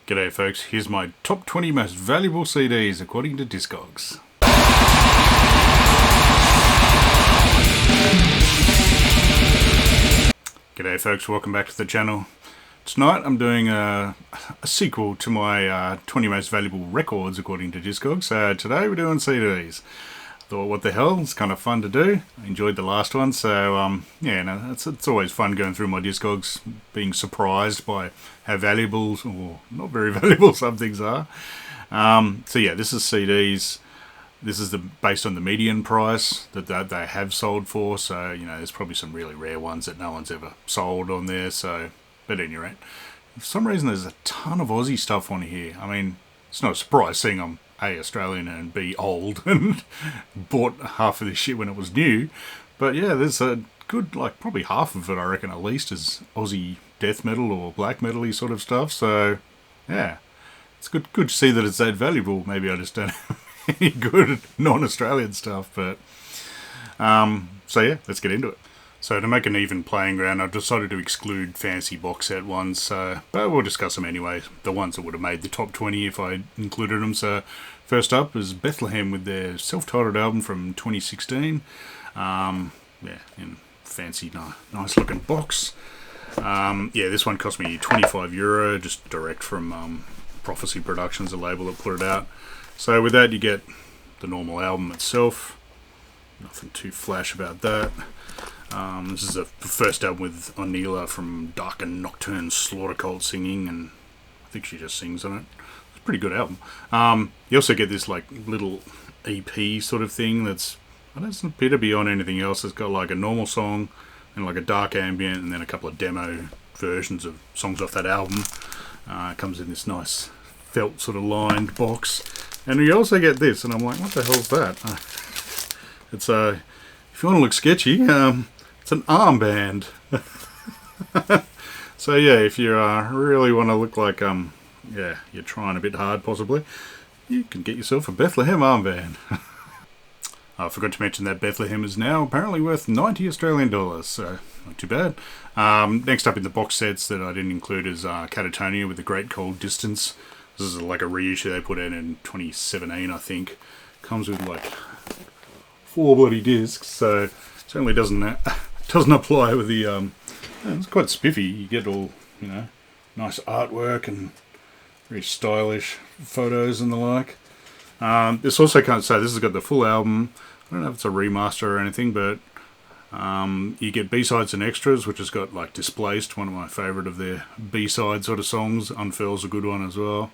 G'day folks, here's my top 20 most valuable CDs according to Discogs. G'day folks, welcome back to the channel. Tonight I'm doing a sequel to my 20 most valuable records according to Discogs. So today we're doing CDs. Thought, what the hell, it's kind of fun to do. I enjoyed the last one, so it's always fun going through my Discogs, being surprised by how valuable or not very valuable some things are. So yeah, this is CDs. This is based on the median price that they have sold for. So there's probably some really rare ones that no one's ever sold on there. So, but at any rate, for some reason there's a ton of Aussie stuff on here. I mean, it's not a surprise seeing I'm A, Australian, and B, old, and bought half of this shit when it was new. But yeah, there's a good, probably half of it, I reckon, at least, is Aussie death metal or black metal-y sort of stuff. So, yeah, it's good to see that it's that valuable. Maybe I just don't have any good non-Australian stuff, but, so yeah, let's get into it. So to make an even playing ground, I've decided to exclude fancy box set ones, but we'll discuss them anyway. The ones that would have made the top 20 if I included them. So first up is Bethlehem with their self-titled album from 2016. In fancy, nice looking box. This one cost me €25, just direct from Prophecy Productions, the label that put it out. So with that you get the normal album itself. Nothing too flash about that. This is the first album with Onila from Dark and Nocturne Slaughter Cult singing, and I think she just sings on it. It's a pretty good album. You also get this little EP sort of thing that's, I don't appear to be on anything else. It's got a normal song and a dark ambient, and then a couple of demo versions of songs off that album. It comes in this nice felt sort of lined box, and you also get this, and I'm like, what the hell's that? It's if you want to look sketchy, it's an armband. So yeah, if you really want to look like you're trying a bit hard possibly, you can get yourself a Bethlehem armband. I forgot to mention that Bethlehem is now apparently worth 90 Australian dollars, so not too bad. Next up in the box sets that I didn't include is Catatonia with the Great Cold Distance. This is a reissue they put out in 2017, I think. Comes with 4 bloody discs, so certainly doesn't apply with the it's quite spiffy. You get all nice artwork and very stylish photos and the like. This also can't say this has got the full album. I don't know if it's a remaster or anything, but you get B-sides and extras, which has got Displaced, one of my favourite of their B-side sort of songs. Unfurl's a good one as well.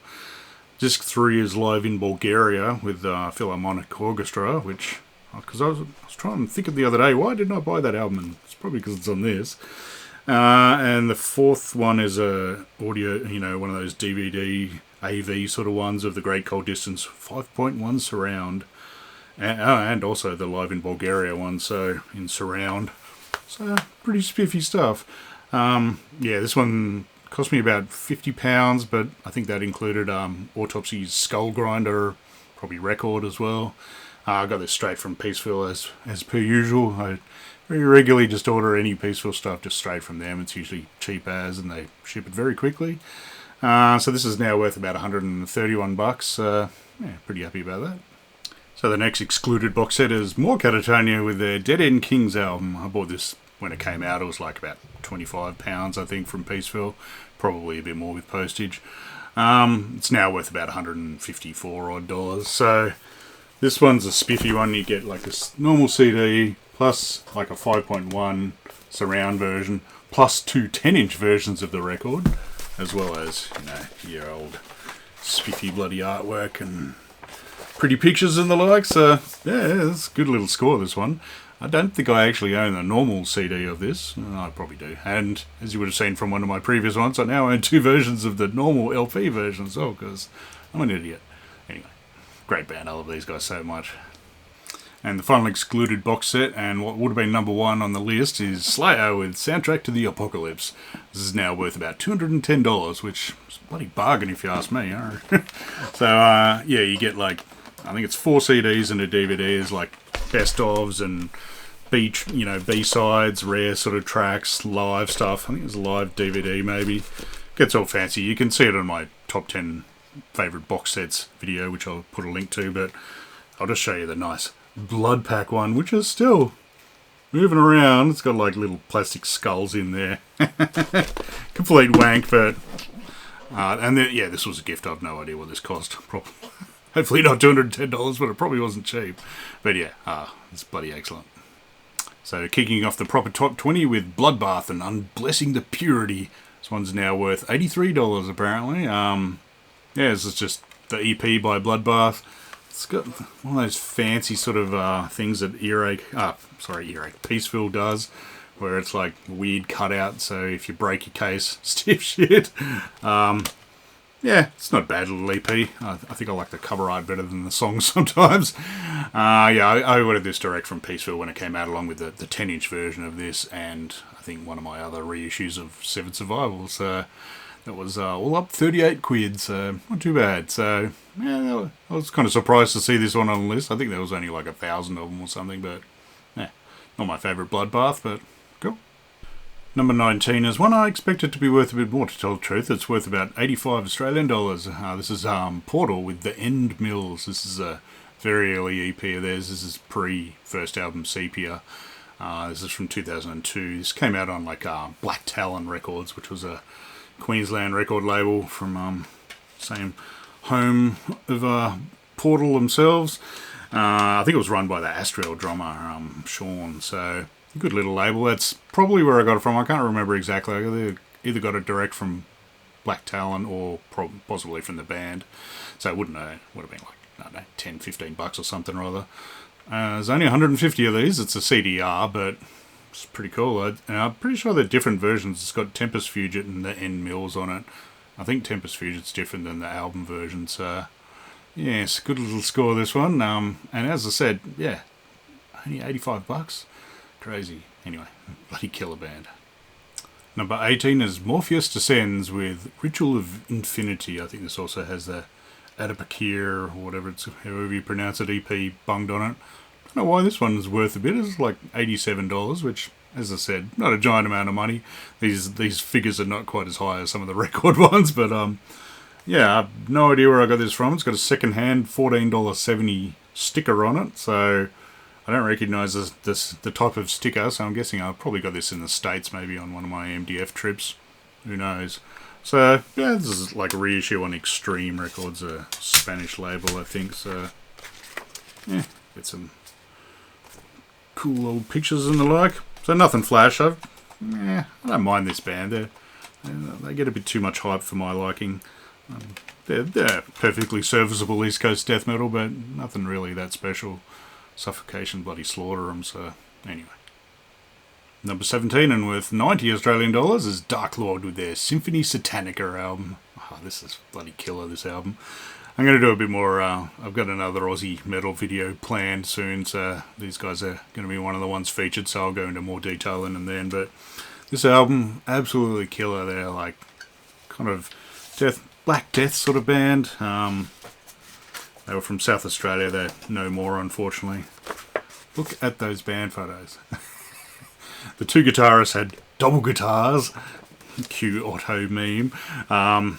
Disc 3 is live in Bulgaria with Philharmonic Orchestra, which, because I was trying to think of the other day, why didn't I buy that album? And it's probably because it's on this. And the fourth one is a audio, one of those DVD AV sort of ones of the Great Cold Distance 5.1 surround, and also the live in Bulgaria one, so in surround. So pretty spiffy stuff. This one cost me about £50, but I think that included Autopsy's Skull Grinder, probably record as well. I got this straight from Peaceful as per usual. I very regularly just order any Peaceful stuff just straight from them. It's usually cheap as, and they ship it very quickly. So this is now worth about $131. Pretty happy about that. So the next excluded box set is more Catatonia with their Dead End Kings album. I bought this when it came out. It was about £25, I think, from Peaceful. Probably a bit more with postage. It's now worth about $154 odd. So this one's a spiffy one. You get a normal CD plus a 5.1 surround version plus 2 10-inch versions of the record, as well as your old spiffy bloody artwork and pretty pictures and the like. So yeah, it's a good little score, this one. I don't think I actually own a normal CD of this. I probably do. And as you would have seen from one of my previous ones, I now own 2 versions of the normal LP version as well, because I'm an idiot. Anyway, great band. I love these guys so much. And the final excluded box set, and what would have been number 1 on the list, is Slayer with Soundtrack to the Apocalypse. This is now worth about $210, which is a bloody bargain if you ask me. So, you get I think it's 4 CDs and a DVD. There's best ofs and B-sides, rare sort of tracks, live stuff. I think it's a live DVD maybe. Gets all fancy. You can see it on my top 10 favourite box sets video, which I'll put a link to, but I'll just show you the nice Blood Pack one, which is still moving around. It's got like little plastic skulls in there. Complete wank, but... and then, yeah, this was a gift. I have no idea what this cost. Hopefully not $210, but it probably wasn't cheap. But yeah, it's bloody excellent. So kicking off the proper top 20 with Bloodbath and Unblessing the Purity. This one's now worth $83 apparently. Yeah, this is just the EP by Bloodbath. It's got one of those fancy sort of things that Peaceville does, where it's like weird cutout, so if you break your case, stiff shit. Yeah, it's not a bad little EP. I think I like the cover art better than the songs sometimes. Yeah, I ordered this direct from Peaceville when it came out, along with the 10-inch version of this, and I think one of my other reissues of Severed Survival. So that was all up 38 quid, so not too bad. So yeah, I was kind of surprised to see this one on the list. I think there was only like 1,000 of them or something, but yeah, not my favourite Bloodbath, but cool. Number 19 is one I expected to be worth a bit more, to tell the truth. It's worth about 85 Australian dollars. This is Portal with the End Mills. This is a very early EP of theirs. This is pre-first album Sepia. This is from 2002. This came out on like Black Talon Records, which was a Queensland record label from same home of Portal themselves. I think it was run by the Astral drummer, Sean, so... good little label. That's probably where I got it from. I can't remember exactly. I either got it direct from Black Talon or possibly from the band. So it would have been like, I don't know, 10, 15 bucks or something or other. There's only 150 of these. It's a CDR, but it's pretty cool. I'm pretty sure they're different versions. It's got Tempest Fugit and the End Mills on it. I think Tempest Fugit's different than the album version. So, yes, good little score, this one. And as I said, yeah, only 85 bucks. Crazy. Anyway, bloody killer band. Number 18 is Morpheus Descends with Ritual of Infinity. I think this also has the Adipakir, or whatever it's, however you pronounce it, EP bunged on it. I don't know why this one is worth a bit. It's like $87, which, as I said, not a giant amount of money. These figures are not quite as high as some of the record ones, but yeah, I have no idea where I got this from. It's got a second-hand $14.70 sticker on it, so... I don't recognise the type of sticker, so I'm guessing I probably got this in the States, maybe on one of my MDF trips. Who knows? So, yeah, this is like a reissue on Extreme Records, a Spanish label, I think. So, yeah, get some cool old pictures and the like. So, nothing flash. I don't mind this band. They get a bit too much hype for my liking. They're perfectly serviceable East Coast death metal, but nothing really that special. Suffocation bloody slaughter them, so anyway. Number 17 and worth 90 Australian dollars is Dark Lord with their Symphony Satanica album. Oh, this is bloody killer, this album. I'm going to do a bit more, I've got another Aussie metal video planned soon, so these guys are going to be one of the ones featured, so I'll go into more detail in them then, but this album, absolutely killer. They're like kind of Black Death sort of band. They were from South Australia. They're no more, unfortunately. Look at those band photos. The two guitarists had double guitars. Cue Otto meme. And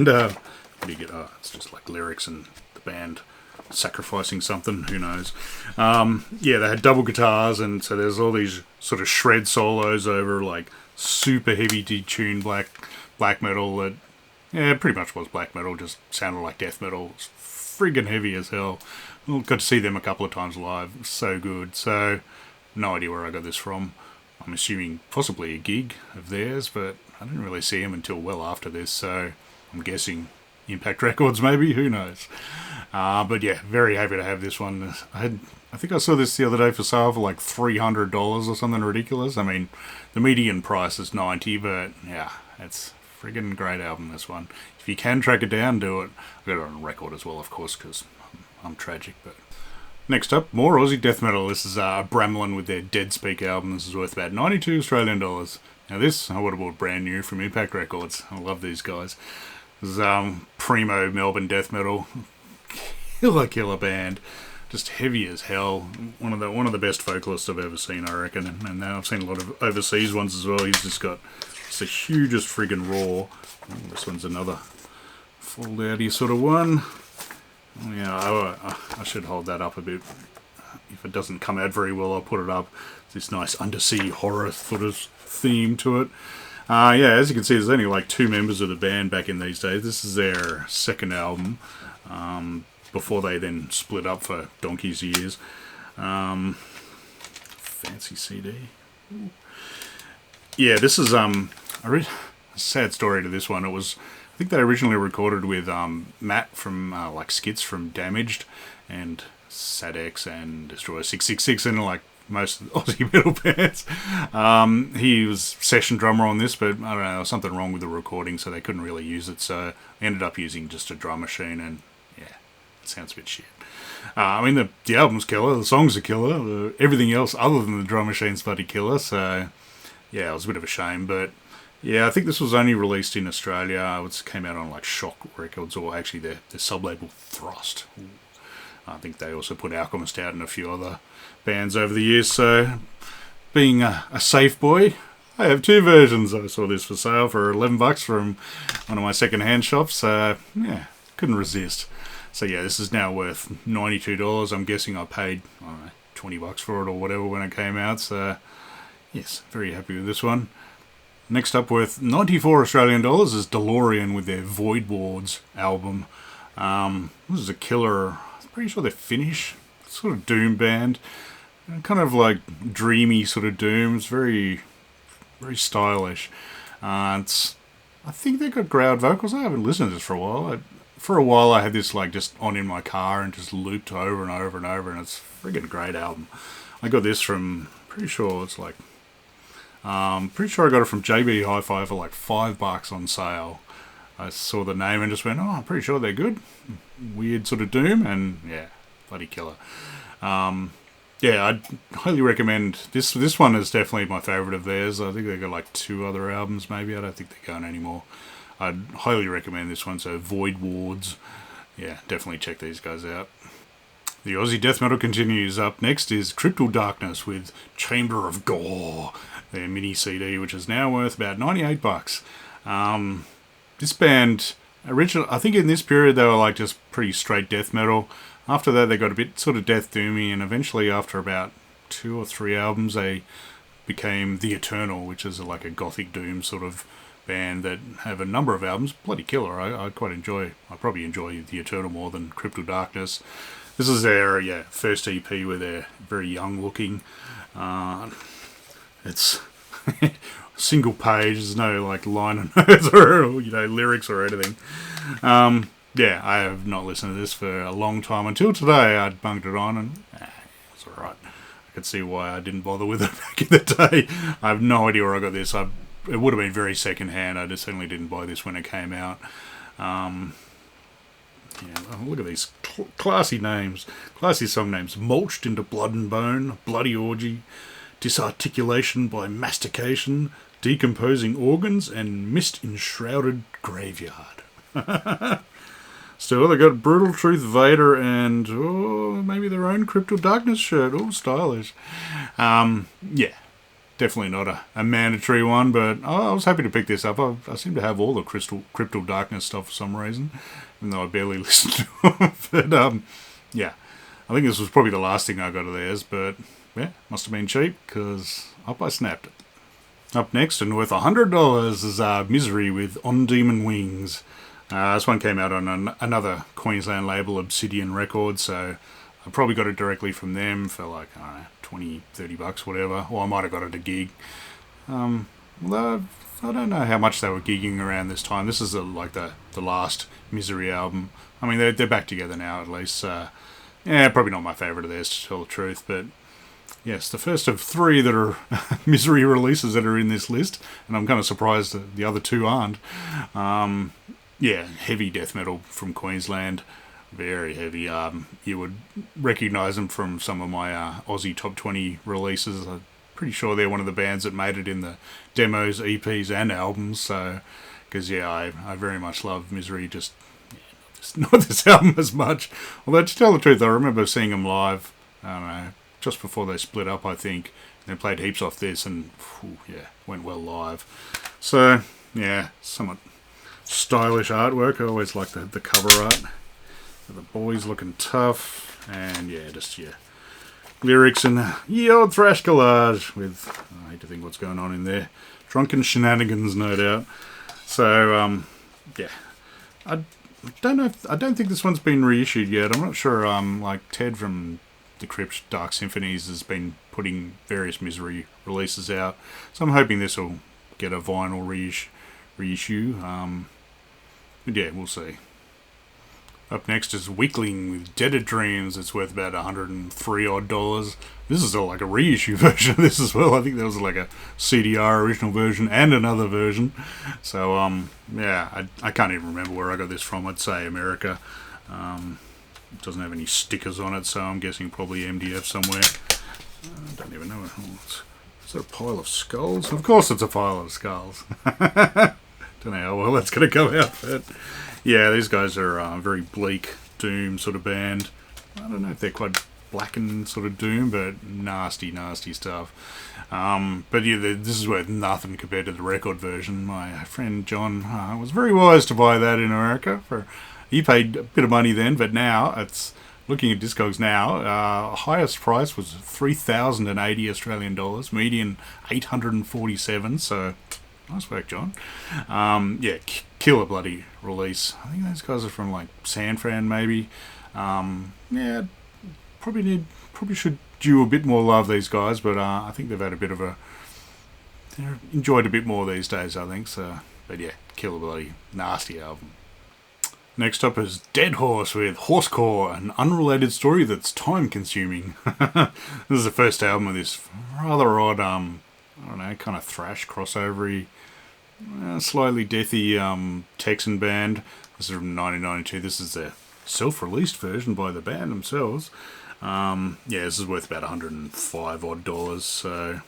what do you get? Oh, it's just like lyrics and the band sacrificing something. Who knows? Yeah, they had double guitars, and so there's all these sort of shred solos over like super heavy detuned black metal that... yeah, it pretty much was black metal, just sounded like death metal. It's friggin' heavy as hell. Well, got to see them a couple of times live. So good. So, no idea where I got this from. I'm assuming possibly a gig of theirs, but I didn't really see them until well after this, so I'm guessing Impact Records maybe, who knows. But yeah, very happy to have this one. I think I saw this the other day for sale for like $300 or something ridiculous. I mean, the median price is $90, but yeah, it's... friggin' great album, this one. If you can track it down, do it. I've got it on record as well, of course, because I'm tragic. But next up, more Aussie death metal. This is Bramlin with their Dead Speak album. This is worth about 92 Australian dollars. Now this, I would have bought brand new from Impact Records. I love these guys. This is primo Melbourne death metal. Killer band. Just heavy as hell. One of the best vocalists I've ever seen, I reckon. And now I've seen a lot of overseas ones as well. He's just got It's the hugest friggin' roar. Oh, this one's another fold-outy sort of one. Oh, yeah, I should hold that up a bit. If it doesn't come out very well, I'll put it up. It's this nice undersea horror sort of theme to it. Yeah, as you can see, there's only like 2 members of the band back in these days. This is their second album, before they then split up for donkey's years. Fancy CD. Ooh. Yeah, this is a sad story to this one. It was, I think they originally recorded with Matt from like Skits from Damaged and Sadex and Destroyer 666 and like most of the Aussie metal bands. He was session drummer on this, but I don't know, there was something wrong with the recording, so they couldn't really use it. So they ended up using just a drum machine, and yeah, it sounds a bit shit. I mean, the album's killer, the songs are killer, everything else other than the drum machine's bloody killer. So yeah, it was a bit of a shame, but yeah, I think this was only released in Australia. It came out on like Shock Records, or actually their sub-label Thrust. I think they also put Alchemist out and a few other bands over the years. So, being a safe boy, I have 2 versions. I saw this for sale for $11 from one of my second-hand shops. Yeah, couldn't resist. So yeah, this is now worth $92. I'm guessing I paid, I don't know, $20 for it or whatever when it came out. So yes, very happy with this one. Next up, worth 94 Australian dollars, is DeLorean with their Void Wards album. This is a killer. I'm pretty sure they're Finnish, sort of doom band, kind of like dreamy sort of doom. It's very, very stylish. I think they've got growled vocals. I haven't listened to this for a while. For a while, I had this like just on in my car and just looped over and over and over, and it's a friggin' great album. I got this from, pretty sure it's like, pretty sure I got it from JB Hi-Fi for like $5 on sale. I saw the name and just went, oh, I'm pretty sure they're good. Weird sort of doom, and yeah, bloody killer. Yeah, I'd highly recommend this. This one is definitely my favourite of theirs. I think they've got like 2 other albums maybe. I don't think they're going anymore. I'd highly recommend this one. So Void Wards. Yeah, definitely check these guys out. The Aussie death metal continues. Up next is Cryptal Darkness with Chamber of Gore, their mini CD, which is now worth about $98. This band, I think in this period they were like just pretty straight death metal. After that they got a bit sort of death doomy, and eventually after about 2 or 3 albums they became The Eternal, which is like a gothic doom sort of band that have a number of albums. Bloody killer. I probably enjoy The Eternal more than Cryptal Darkness. This is their first EP where they're very young looking. It's single page. There's no like liner notes or lyrics or anything. Yeah, I have not listened to this for a long time. Until today, I'd bunked it on, and it's alright. I could see why I didn't bother with it back in the day. I have no idea where I got this. It would have been very second hand. I just certainly didn't buy this when it came out. Look at these classy names, classy song names. Mulched into Blood and Bone, Bloody Orgy, Disarticulation by Mastication, Decomposing Organs, and Mist-Enshrouded Graveyard. Still, they got Brutal Truth Vader and maybe their own Cryptal Darkness shirt. Oh, stylish. Yeah, definitely not a mandatory one, but I was happy to pick this up. I seem to have all the Cryptal Darkness stuff for some reason, even though I barely listen to them. But yeah, I think this was probably the last thing I got of theirs, but yeah, must have been cheap because up I snapped it. Up next, and worth $100, is Misery with On Demon Wings. This one came out on another Queensland label, Obsidian Records, so I probably got it directly from them for like, I don't know, $20-30, whatever, or I might have got it at a gig. Although I don't know how much they were gigging around this time. This is like the last Misery album. I mean, they're back together now at least. Yeah, probably not my favourite of theirs, to tell the truth, but yes, the first of 3 that are Misery releases that are in this list, and I'm kind of surprised that the other 2 aren't. Yeah, heavy death metal from Queensland. Very heavy. You would recognise them from some of my Aussie Top 20 releases. I'm pretty sure they're one of the bands that made it in the demos, EPs and albums. So, because I very much love Misery, just not this album as much. Although to tell the truth, I remember seeing them live, I don't know, just before they split up, I think. They played heaps off this and, went well live. So, yeah, somewhat stylish artwork. I always like the cover art. The boys looking tough, and yeah, just lyrics and ye old thrash collage with, I hate to think what's going on in there. Drunken shenanigans, no doubt. So, yeah. I don't know. I don't think this one's been reissued yet. I'm not sure. Like Ted from the Crypt Dark Symphonies has been putting various Misery releases out, so I'm hoping this will get a vinyl reissue. But yeah, we'll see. Up next is Weakling with Deaded Dreams. It's worth about $103 odd. This is like a reissue version of this as well. I think there was like a CDR original version and another version. So yeah, I can't even remember where I got this from. I'd say America. It doesn't have any stickers on it, so I'm guessing probably MDF somewhere. I don't even know. Is it a pile of skulls? Of course, it's a pile of skulls. Don't know how well that's going to come out, but yeah, these guys are very bleak doom sort of band. I don't know if they're quite blackened sort of doom, but nasty stuff. But yeah, this is worth nothing compared to the record version. My friend John was very wise to buy that in America. He paid a bit of money then, but now it's looking at Discogs now. Highest price was 3,080 Australian dollars, median 847. So. Nice work, John. Yeah, killer bloody release. I think those guys are from like San Fran, maybe. Yeah, probably should due a bit more love, these guys, but I think they've had a bit of they're enjoyed a bit more these days, I think. So, but yeah, killer bloody nasty album. Next up is Dead Horse with Horsecore, an unrelated story that's time consuming. This is the first album of this rather odd I don't know, kind of thrash crossover-y, slightly deathy Texan band. This is from 1992. This is their self-released version by the band themselves. Yeah, this is worth about $105 odd, so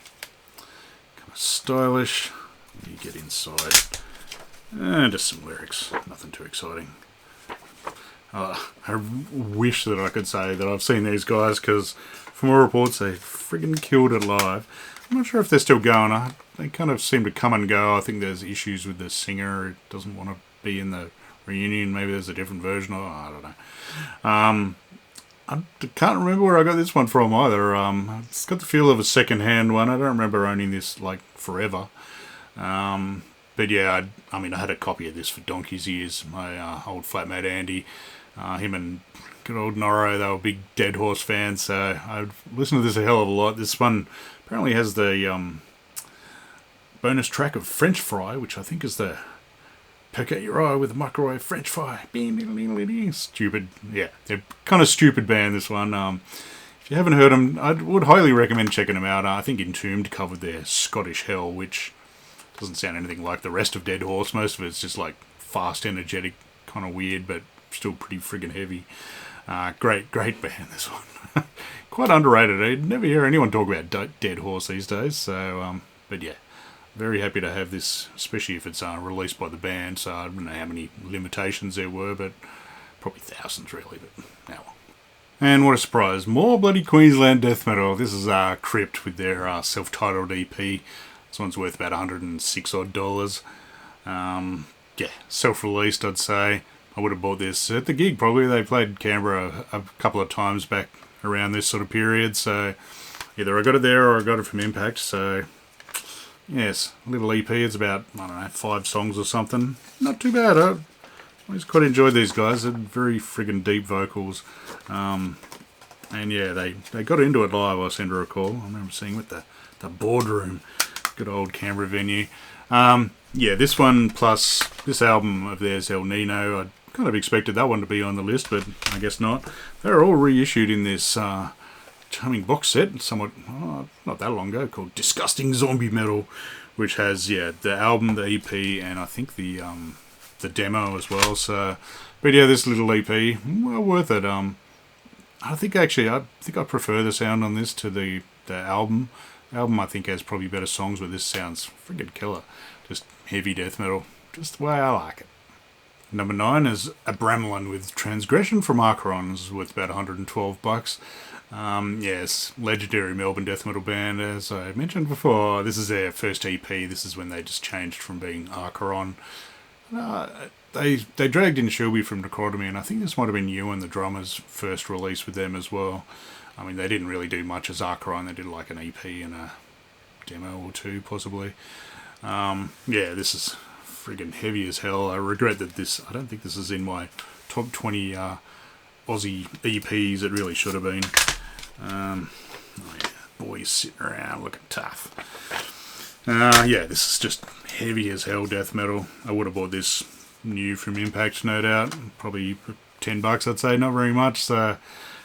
kind of stylish. You get inside. Just some lyrics, nothing too exciting. I wish that I could say that I've seen these guys, because from all reports they friggin' killed it live. I'm not sure if they're still going. They kind of seem to come and go. I think there's issues with the singer who doesn't want to be in the reunion. Maybe there's a different version. I don't know. I can't remember where I got this one from either. It's got the feel of a second-hand one. I don't remember owning this like forever. But yeah, I mean, I had a copy of this for donkey's years. My old flatmate Andy, him and good old Norro, they were big Dead Horse fans, so I'd listen to this a hell of a lot. This one apparently has the bonus track of French Fry, which I think is the Poke at Your Eye with a Microwave French Fry. Stupid. Yeah, they're kind of stupid band, this one. If you haven't heard them, I would highly recommend checking them out. I think Entombed covered their Scottish Hell, which doesn't sound anything like the rest of Dead Horse. Most of it's just like fast, energetic, kind of weird, but still pretty friggin' heavy. Great band, this one. Quite underrated. I never hear anyone talk about Dead Horse these days. So, but yeah, very happy to have this, especially if it's released by the band. So I don't know how many limitations there were, but probably thousands really. But now, and what a surprise! More bloody Queensland death metal. This is Crypt with their self-titled EP. This one's worth about $106 odd. Yeah, self-released, I'd say. I would have bought this at the gig probably. They played Canberra a couple of times back around this sort of period, so either I got it there or I got it from Impact. So yes, a little EP. It's about, I don't know, 5 songs or something. Not too bad. I always quite enjoyed these guys. They're very friggin' deep vocals, and yeah, they got into it live, I seem to recall. I remember seeing with the Boardroom, good old Canberra venue. Yeah, this one plus this album of theirs, El Nino, I kind of expected that one to be on the list, but I guess not. They're all reissued in this charming box set, somewhat, not that long ago, called Disgusting Zombie Metal, which has, yeah, the album, the EP, and I think the demo as well. So, but yeah, this little EP, well worth it. I think I prefer the sound on this to the album. The album, I think, has probably better songs, but this sounds friggin' killer. Just heavy death metal, just the way I like it. Number 9 is A Bramlin with Transgression from Acheron. This is worth about $112. Yes, legendary Melbourne death metal band, as I mentioned before. This is their first EP. This is when they just changed from being Archeron. They dragged in Shelby from Necrotomy, and I think this might have been Ewan, the drummer's first release with them as well. I mean, they didn't really do much as Archeron. They did like an EP and a demo or two, possibly. Yeah, this is friggin' heavy as hell. I regret that I don't think this is in my top 20 Aussie EPs. It really should have been. Oh yeah, boys sitting around looking tough. Yeah, this is just heavy as hell death metal. I would have bought this new from Impact, no doubt. Probably $10, I'd say, not very much. So,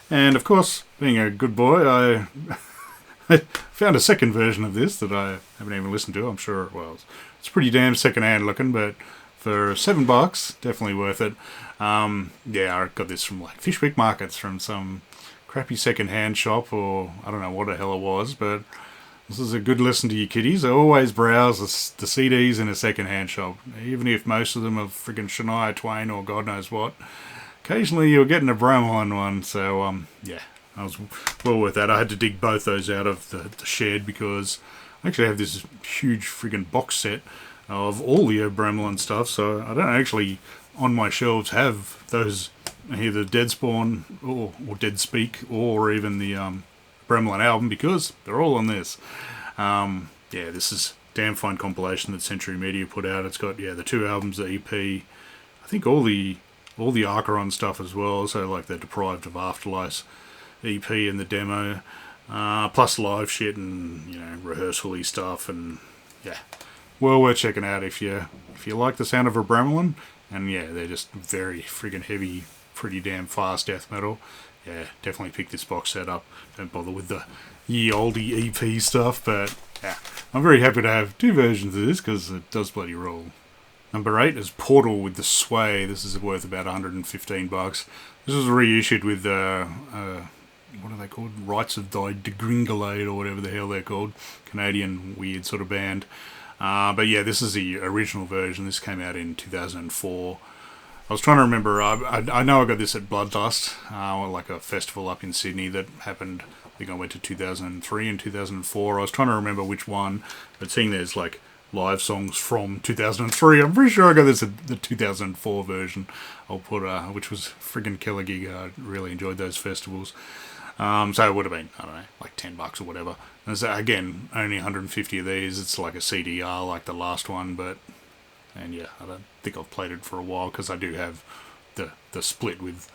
and of course, being a good boy, I found a second version of this that I haven't even listened to. I'm sure, well, it's pretty damn second-hand looking, but for $7, definitely worth it. Yeah, I got this from like Fishwick Markets from some crappy second-hand shop, or I don't know what the hell it was, but this is a good listen to you kiddies. I always browse the CDs in a second-hand shop, even if most of them are friggin' Shania Twain or God knows what. Occasionally you're getting a Bramline one, so yeah, I was well worth that. I had to dig both those out of the shed because I actually have this huge friggin' box set of all the Bramline stuff, so I don't actually on my shelves have those, either Dead Spawn or Dead Speak or even the Bramline album, because they're all on this. Yeah, this is damn fine compilation that Century Media put out. It's got, yeah, the two albums, the EP, I think all the Archeron stuff as well, so like the Deprived of Afterlife EP and the demo, plus live shit and, you know, rehearsal-y stuff, and yeah, well worth checking out if you like the sound of a Bramline. And yeah, they're just very friggin' heavy, pretty damn fast death metal. Yeah, definitely pick this box set up. Don't bother with the ye olde EP stuff, but yeah, I'm very happy to have two versions of this because it does bloody roll. Number 8 is Portal with the Sway. This is worth about $115. This was reissued with what are they called? Rights of Thy Degringolade or whatever the hell they're called. Canadian weird sort of band. But yeah, this is the original version. This came out in 2004. I was trying to remember. I know I got this at Bloodlust, like a festival up in Sydney that happened. I think I went to 2003 and 2004. I was trying to remember which one, but seeing there's like live songs from 2003, I'm pretty sure I got this at the 2004 version. I'll put, which was friggin' killer gig. I really enjoyed those festivals. So it would have been, I don't know, like $10 or whatever. And so again, only 150 of these. It's like a CDR like the last one, but, and yeah, I don't think I've played it for a while because I do have the split with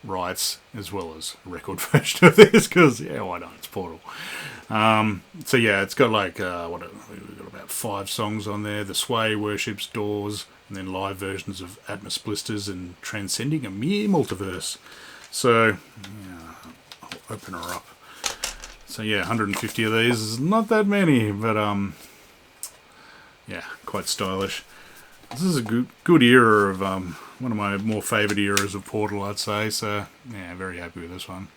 rights as well as a record version of this because, yeah, why not? It's Portal. So yeah, it's got like, we've got about 5 songs on there. The Sway, Worships, Doors, and then live versions of Atmos Blisters and Transcending a Mere Multiverse. So, yeah, I'll open her up. So yeah, 150 of these is not that many, but yeah, quite stylish. This is a good era of one of my more favourite eras of Portal, I'd say. So yeah, very happy with this one.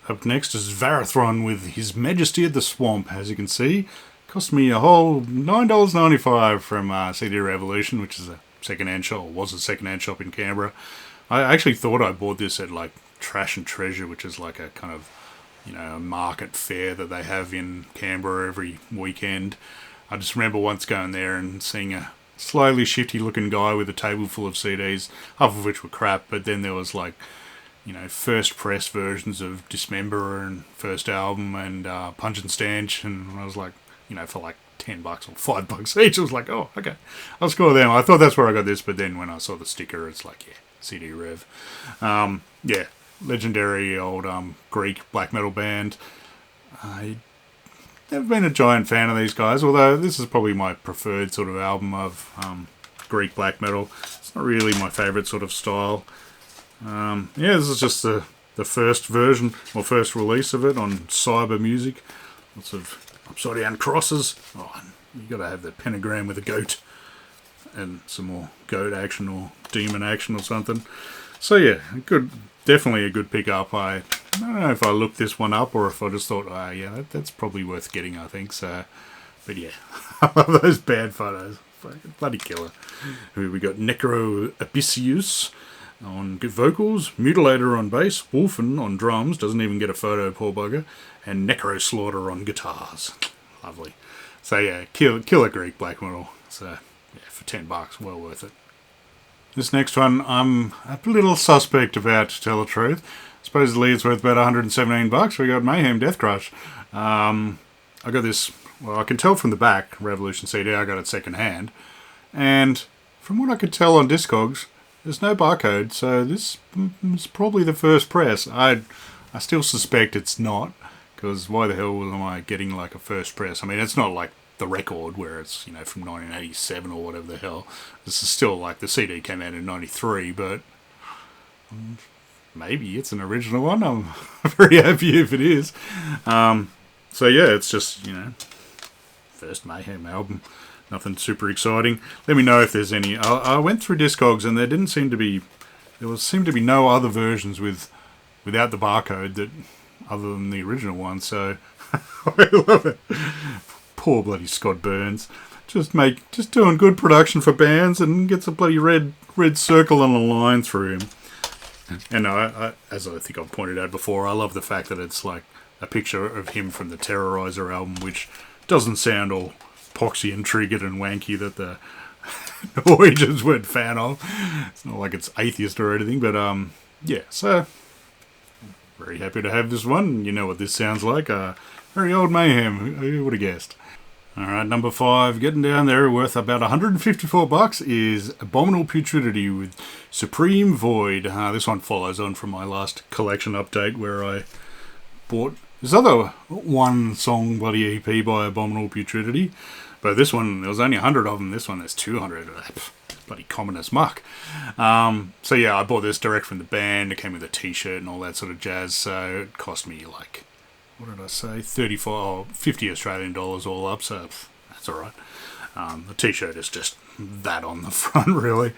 Up next is Varathron with His Majesty of the Swamp. As you can see, cost me a whole $9.95 from CD Revolution, which is a second-hand shop, or was a second-hand shop in Canberra. I actually thought I bought this at like Trash and Treasure, which is like a kind of, you know, a market fair that they have in Canberra every weekend. I just remember once going there and seeing a slowly shifty looking guy with a table full of CDs, half of which were crap, but then there was like, you know, first press versions of Dismember and first album and Punch and Stanch, and I was like, you know, for like $10 or $5 each, I was like, oh, okay, I'll score them. I thought that's where I got this, but then when I saw the sticker, it's like, yeah, CD Rev. Yeah, legendary old Greek black metal band. I never been a giant fan of these guys, although this is probably my preferred sort of album of Greek black metal. It's not really my favourite sort of style. Yeah, this is just the first version or first release of it on Cyber Music. Lots of upside down crosses. Oh, you got to have the pentagram with a goat and some more goat action or demon action or something. So yeah, definitely a good pickup. I don't know if I looked this one up or if I just thought, oh yeah, that's probably worth getting, I think. So, but yeah, I love those bad photos. Bloody killer. We got Necro Abyssius on vocals, Mutilator on bass, Wolfen on drums, doesn't even get a photo, poor bugger, and Necro Slaughter on guitars. Lovely. So yeah, killer Greek black metal. So yeah, for $10, well worth it. This next one, I'm a little suspect about, to tell the truth. Supposedly it's worth about $117. We got Mayhem Death Crush. I got this, well, I can tell from the back, Revolution CD, I got it second hand. And from what I could tell on Discogs, there's no barcode, so this is probably the first press. I still suspect it's not, because why the hell am I getting like a first press? I mean, it's not like the record where it's, you know, from 1987 or whatever the hell. This is still like the CD came out in 93, but maybe it's an original one. I'm very happy if it is. So yeah, it's just, you know, first Mayhem album. Nothing super exciting. Let me know if there's any. I went through Discogs and there seemed to be no other versions without the barcode that other than the original one. So I love it. Poor bloody Scott Burns. Just doing good production for bands and gets a bloody red circle and a line through him. And I, as I think I've pointed out before, I love the fact that it's like a picture of him from the Terrorizer album, which doesn't sound all poxy and triggered and wanky that the Norwegians weren't fan of. It's not like it's atheist or anything, but yeah, so very happy to have this one. You know what this sounds like. Very old Mayhem. Who would have guessed? Alright, number 5, getting down there, worth about $154, is Abominable Putridity with Supreme Void. This one follows on from my last collection update where I bought this other one song bloody EP by Abominable Putridity. But this one, there was only 100 of them. This one, there's 200. Bloody common as muck. So yeah, I bought this direct from the band. It came with a t-shirt and all that sort of jazz. So it cost me like, what did I say, 35 or 50 Australian dollars all up, so that's alright. The t-shirt is just that on the front, really.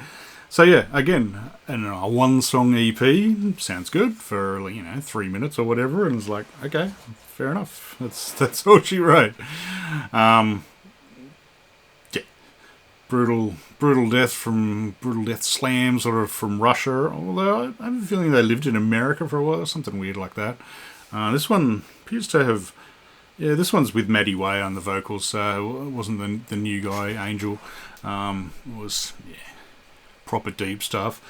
So yeah, again, a one-song EP sounds good for, you know, 3 minutes or whatever, and it's like, okay, fair enough. That's all she wrote. Yeah, brutal death slam, sort of from Russia. Although I have a feeling they lived in America for a while, or something weird like that. This one appears to have, yeah, this one's with Maddie Way on the vocals, so it wasn't the new guy, Angel. It was, yeah, proper deep stuff.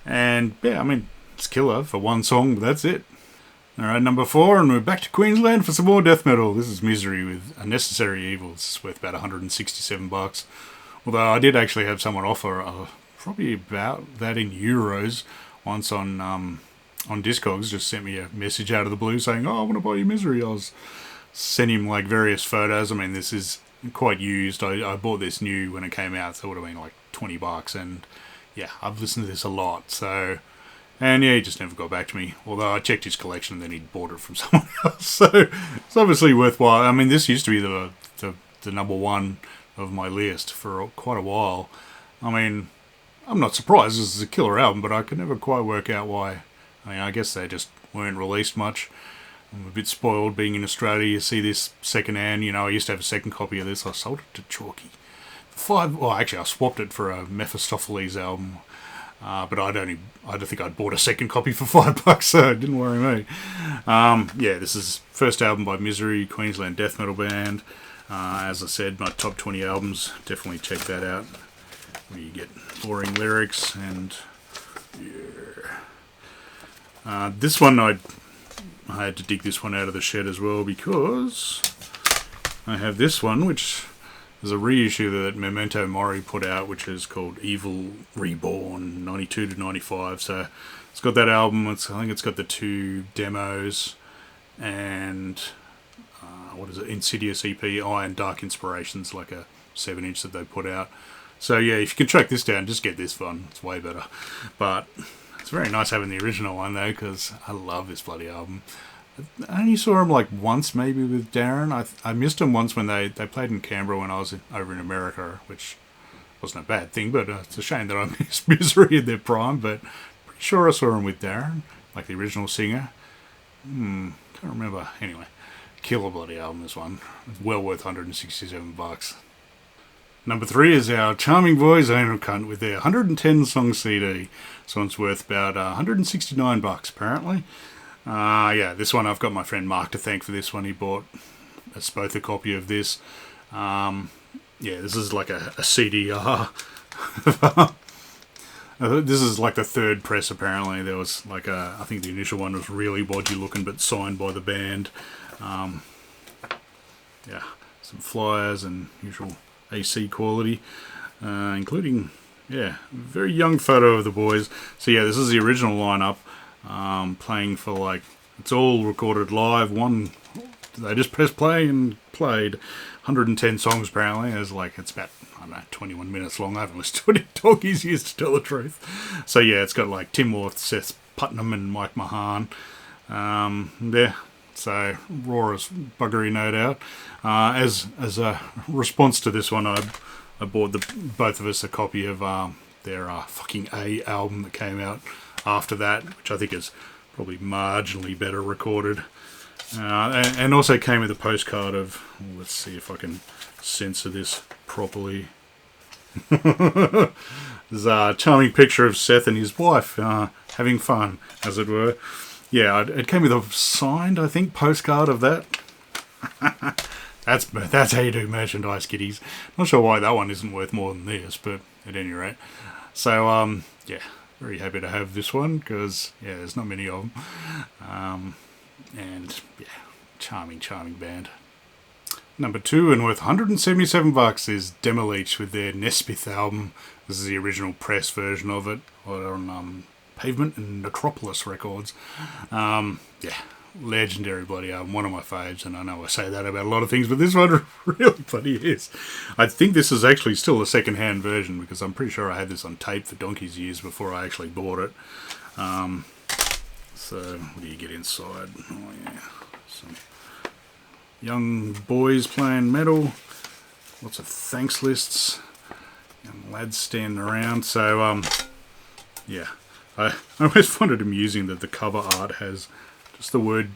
And, yeah, I mean, it's killer for one song, but that's it. Alright, number 4, and we're back to Queensland for some more death metal. This is Misery with Unnecessary Evil. It's worth about $167. Although I did actually have someone offer probably about that in euros once on Discogs. Just sent me a message out of the blue saying, oh, I want to buy you Misery. I sent him like various photos. I mean, this is quite used. I bought this new when it came out, so it would have been like $20. And yeah, I've listened to this a lot. So, and yeah, he just never got back to me. Although I checked his collection and then he'd bought it from someone else. So it's obviously worthwhile. I mean, this used to be the number 1 of my list for quite a while. I mean, I'm not surprised. This is a killer album, but I could never quite work out why. I mean, I guess they just weren't released much. I'm a bit spoiled being in Australia. You see this second-hand. You know, I used to have a second copy of this. I sold it to Chalky. Actually, I swapped it for a Mephistopheles album. But I don't think I'd bought a second copy for $5, so it didn't worry me. Yeah, this is first album by Misery, Queensland death metal band. As I said, my top 20 albums. Definitely check that out. Where you get boring lyrics and yeah. This one I had to dig this one out of the shed as well because I have this one, which is a reissue that Memento Mori put out, which is called Evil Reborn 92 to 95. So it's got that album. I think it's got the 2 demos and what is it? Insidious EP, Iron Dark Inspirations, like a 7-inch that they put out. So yeah, if you can track this down, just get this one. It's way better. But it's very nice having the original one though, because I love this bloody album. I only saw him like once maybe with Darren. I missed him once when they played in Canberra when I was over in America, which wasn't a bad thing, but it's a shame that I missed Misery in their prime, but pretty sure I saw him with Darren, like the original singer. Can't remember. Anyway, killer bloody album, this one. It's well worth $167. Number 3 is our charming boys Anal Cunt with their 110 song CD. This one's worth about $169 apparently. Yeah, this one I've got my friend Mark to thank for this one. He bought us both a copy of this. Yeah, this is like a CDR. This is like the third press apparently. There was like I think the initial one was really wodgy looking but signed by the band. Yeah, some flyers and usual AC quality, including, yeah, a very young photo of the boys. So yeah, this is the original lineup, playing for like, it's all recorded live. They just pressed play and played 110 songs apparently. It's about, I don't know, 21 minutes long. I haven't listened to any doggies years to tell the truth. So yeah, it's got like Tim Worth, Seth Putnam and Mike Mahan. Yeah, so raw as buggery, no doubt. As a response to this one, I bought both of us a copy of their fucking A album that came out after that, which I think is probably marginally better recorded. And also came with a postcard of, let's see if I can censor this properly. There's a charming picture of Seth and his wife having fun, as it were. Yeah, it came with a signed, I think, postcard of that. That's how you do merchandise, kiddies. Not sure why that one isn't worth more than this, but at any rate. So, yeah, very happy to have this one, because, yeah, there's not many of them. And, yeah, charming band. Number 2, and worth $177, is Demolish with their Nesmith album. This is the original press version of it, on Pavement and Necropolis Records. Yeah, legendary bloody album, one of my faves, and I know I say that about a lot of things, but this one really bloody is. I think this is actually still a second-hand version, because I'm pretty sure I had this on tape for donkey's years before I actually bought it. So, what do you get inside? Oh yeah, some young boys playing metal, lots of thanks lists, young lads standing around. So, yeah, I always found it amusing that the cover art has just the word,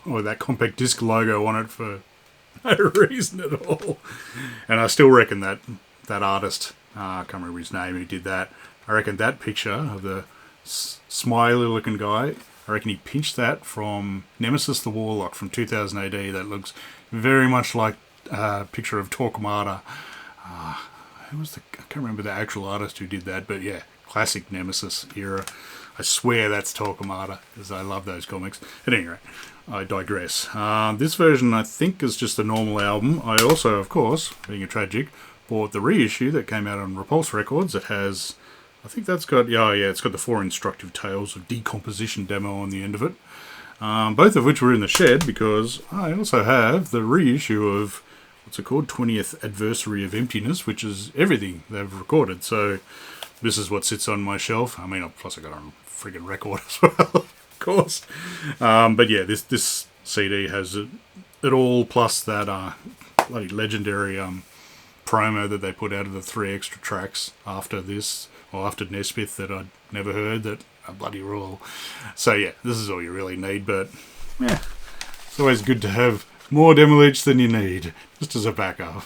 or that compact disc logo on it for no reason at all. And I still reckon that artist, I can't remember his name, who did that, I reckon that picture of the smiley looking guy, I reckon he pinched that from Nemesis the Warlock from 2000 AD. That looks very much like a picture of Torquemada. I can't remember the actual artist who did that, but yeah, classic Nemesis era. I swear that's Torquemada, because I love those comics. At any rate, I digress. This version, I think, is just a normal album. I also, of course, being a tragic, bought the reissue that came out on Repulse Records. It has, I think that's got, it's got the 4 instructive tales of decomposition demo on the end of it. Both of which were in the shed, because I also have the reissue of, what's it called, 20th Adversary of Emptiness, which is everything they've recorded. So this is what sits on my shelf. I mean, plus I got it on friggin' record as well, of course. But yeah, this CD has it all, plus that bloody legendary promo that they put out of the 3 extra tracks after this, or after Nesmith, that I'd never heard, that are bloody rule. So yeah, this is all you really need, but yeah, it's always good to have more Demolish than you need, just as a backup.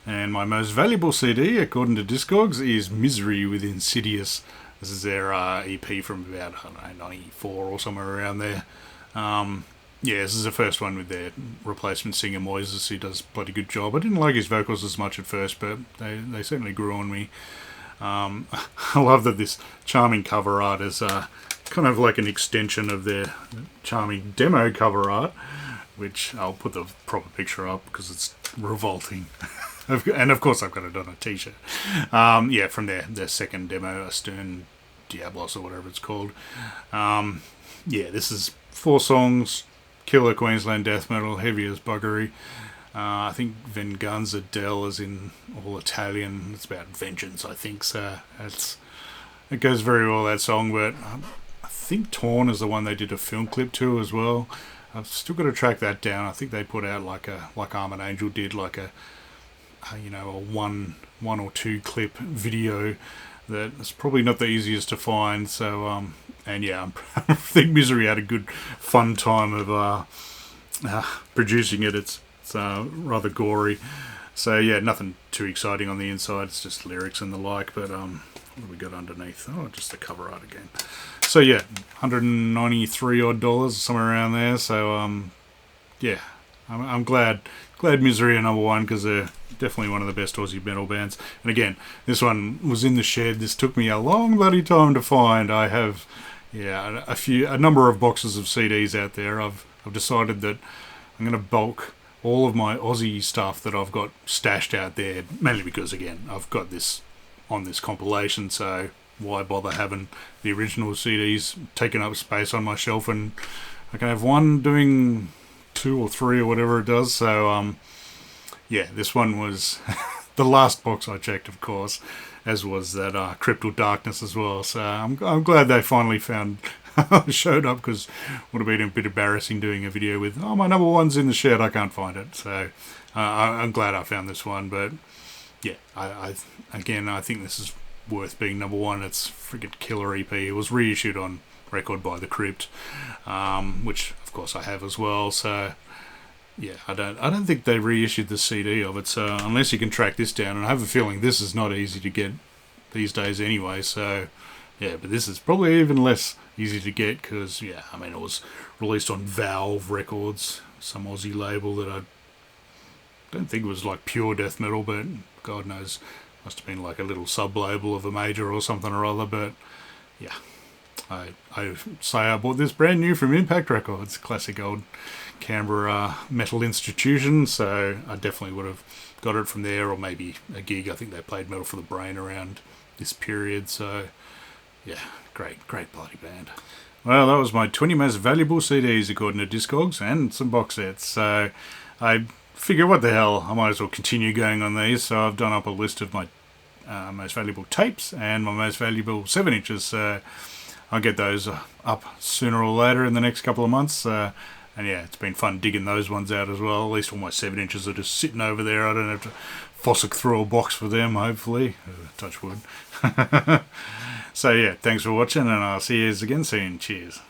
And my most valuable CD, according to Discogs, is Misery with Insidious. This is their EP from about, I don't know, 94 or somewhere around there. Yeah, this is the first one with their replacement singer Moises. He does a bloody good job. I didn't like his vocals as much at first, but they certainly grew on me. I love that this charming cover art is kind of like an extension of their charming demo cover art, which I'll put the proper picture up because it's revolting. And of course I've got it on a t-shirt. Yeah, from their second demo, Stern Diablos or whatever it's called. Yeah, this is 4 songs, killer Queensland death metal, heavy as buggery. I think Venganza del is in all Italian. It's about vengeance, I think. So it goes very well, that song. But I think Torn is the one they did a film clip to as well. I've still got to track that down. I think they put out like Arm and Angel did, like a one or 2 clip video that's probably not the easiest to find. So and yeah, I think Misery had a good fun time of producing it. It's rather gory. So yeah, nothing too exciting on the inside. It's just lyrics and the like. But what have we got underneath? Oh, just the cover art again. So yeah, $193 odd, somewhere around there. So yeah, I'm glad Misery are number one, because they're definitely one of the best Aussie metal bands. And again, this one was in the shed. This took me a long bloody time to find. I have, yeah, a number of boxes of CDs out there. I've decided that I'm going to bulk all of my Aussie stuff that I've got stashed out there, mainly because, again, I've got this on this compilation, so why bother having the original CDs taking up space on my shelf, and I can have one doing 2 or 3 or whatever it does. So yeah, this one was the last box I checked, of course, as was that Cryptal Darkness as well. So I'm glad they finally showed up, because it would have been a bit embarrassing doing a video with, oh, my number one's in the shed, I can't find it. So I'm glad I found this one. But yeah, I think this is worth being number one. It's freaking killer EP. It was reissued on record by The Crypt, which of course I have as well. So yeah, I don't think they reissued the CD of it, so unless you can track this down, and I have a feeling this is not easy to get these days anyway. So yeah, but this is probably even less easy to get, because yeah, I mean, it was released on Valve Records, some Aussie label that I don't think it was like pure death metal, but God knows, must have been like a little sub-label of a major or something or other. But yeah, I say I bought this brand new from Impact Records, classic old Canberra metal institution, so I definitely would have got it from there, or maybe a gig. I think they played Metal for the Brain around this period. So yeah, great bloody band. Well, that was my 20 most valuable CDs according to Discogs, and some box sets. So I figure, what the hell, I might as well continue going on these. So I've done up a list of my most valuable tapes and my most valuable 7 inches. So I'll get those up sooner or later in the next couple of months. And yeah, it's been fun digging those ones out as well. At least all my 7 inches are just sitting over there. I don't have to fossick through a box for them, hopefully. Touch wood. So yeah, thanks for watching, and I'll see you again soon. Cheers.